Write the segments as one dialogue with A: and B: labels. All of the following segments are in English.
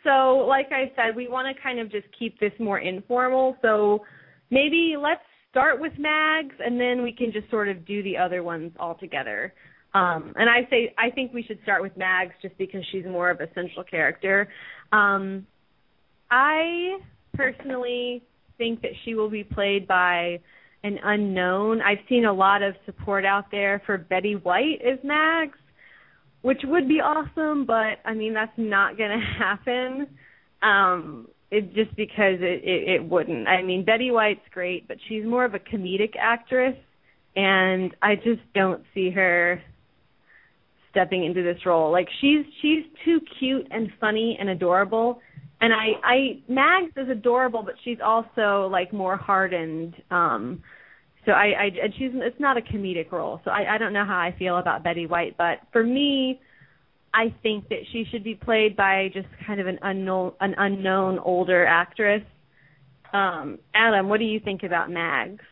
A: So, like I said, we want to kind of just keep this more informal. So maybe let's start with Mags, and then we can just sort of do the other ones all together. And I think we should start with Mags just because she's more of a central character. I personally think that she will be played by an unknown. I've seen a lot of support out there for Betty White as Mags, which would be awesome, but, I mean, that's not going to happen just because it wouldn't. I mean, Betty White's great, but she's more of a comedic actress, and I just don't see her stepping into this role. Like, she's too cute and funny and adorable, and Mags is adorable, but she's also, like, more hardened. So it's not a comedic role. So I don't know how I feel about Betty White, but for me, I think that she should be played by just kind of an unknown older actress. Adam, what do you think about Mags?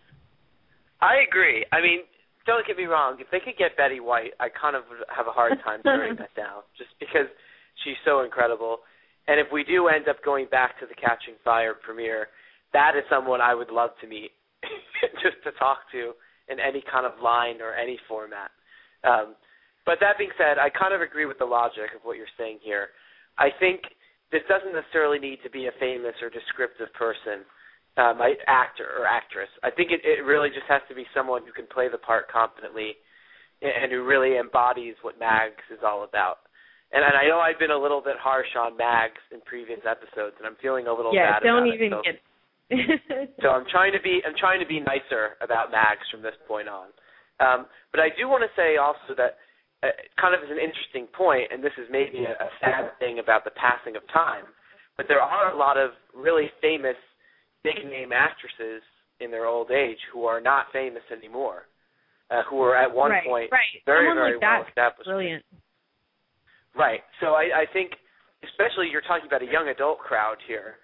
B: I agree. I mean, don't get me wrong. If they could get Betty White, I kind of would have a hard time turning that down, just because she's so incredible. And if we do end up going back to the Catching Fire premiere, that is someone I would love to meet, just to talk to in any kind of line or any format. But that being said, I kind of agree with the logic of what you're saying here. I think this doesn't necessarily need to be a famous or descriptive person, actor or actress. I think it really just has to be someone who can play the part competently and who really embodies what Mags is all about. And I know I've been a little bit harsh on Mags in previous episodes, and I'm feeling a little bad about it. So I'm trying to be nicer about Mags from this point on. But I do want to say also that kind of as an interesting point, and this is maybe a sad thing about the passing of time, but there are a lot of really famous big-name actresses in their old age who are not famous anymore, who were at one point very, very well established.
A: Brilliant.
B: Right. So I think, especially you're talking about a young adult crowd here,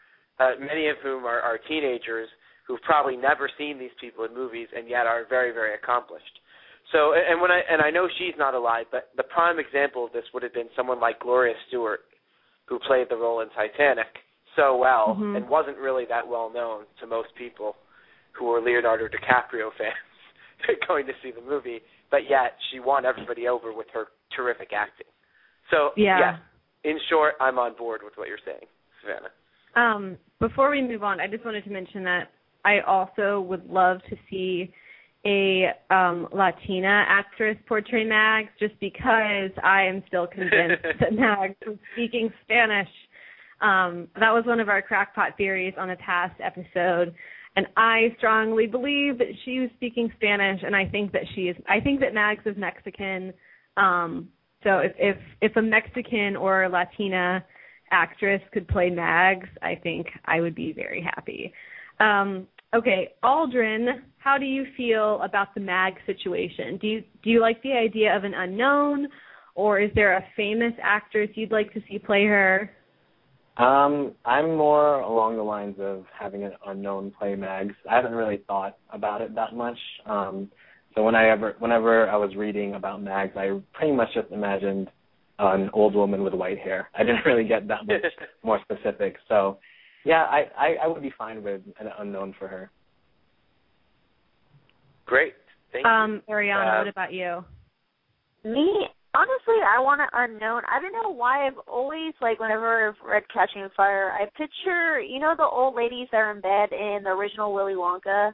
B: many of whom are teenagers who've probably never seen these people in movies and yet are very, very accomplished. So, and I know she's not alive, but the prime example of this would have been someone like Gloria Stewart, who played the role in Titanic so well and wasn't really that well known to most people who were Leonardo DiCaprio fans going to see the movie, but yet she won everybody over with her terrific acting. So, yeah, in short, I'm on board with what you're saying, Savanna.
A: Before we move on, I just wanted to mention that I also would love to see a Latina actress portray Mags, just because I am still convinced that Mags was speaking Spanish. That was one of our crackpot theories on a past episode, and I strongly believe that she was speaking Spanish, and I think that Mags is Mexican. So if a Mexican or Latina actress could play Mags, I think I would be very happy. Okay, Aldrin, how do you feel about the Mags situation? Do you like the idea of an unknown, or is there a famous actress you'd like to see play her?
C: I'm more along the lines of having an unknown play Mags. I haven't really thought about it that much. So whenever I was reading about Mags, I pretty much just imagined an old woman with white hair. I didn't really get that much more specific. So, yeah, I would be fine with an unknown for her.
B: Great. Thank you.
A: Arianna, what about you?
D: Me, honestly, I want an unknown. I don't know why I've always, whenever I've read Catching Fire, I picture, the old ladies that are in bed in the original Willy Wonka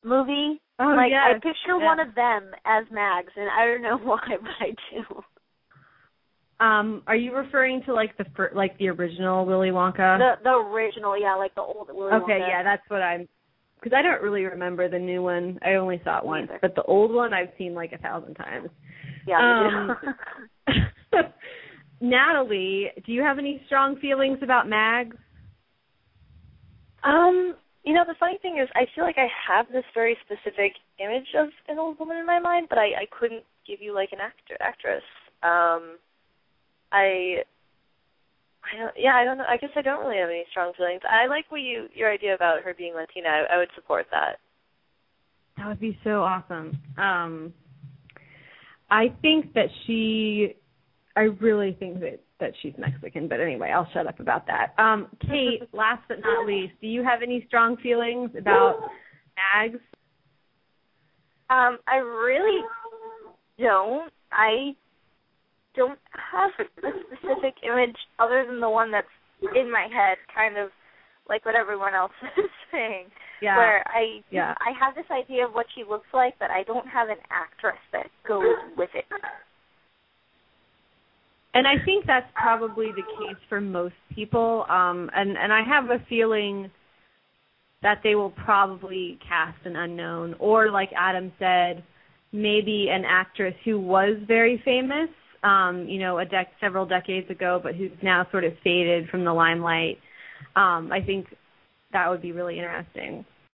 D: movie.
A: Oh, yes.
D: I picture one of them as Mags, and I don't know why, but I do.
A: Are you referring to the original Willy Wonka?
D: The original, yeah, the old Willy Wonka.
A: Okay, yeah, that's what because I don't really remember the new one. I only saw it once, but the old one I've seen 1,000 times.
D: Yeah.
A: Natalie, do you have any strong feelings about Mags?
E: The funny thing is, I feel like I have this very specific image of an old woman in my mind, but I couldn't give you an actress. I don't know. I guess I don't really have any strong feelings. I like your idea about her being Latina. I would support that.
A: That would be so awesome. I think that I really think that she's Mexican. But anyway, I'll shut up about that. Kait, last but not least, do you have any strong feelings about Mags?
D: I really don't. I don't have a specific image other than the one that's in my head, kind of like what everyone else is saying.
A: Yeah.
D: Where I have this idea of what she looks like, but I don't have an actress that goes with it.
A: And I think that's probably the case for most people. And I have a feeling that they will probably cast an unknown, or like Adam said, maybe an actress who was very famous, several decades ago, but who's now sort of faded from the limelight. I think that would be really interesting.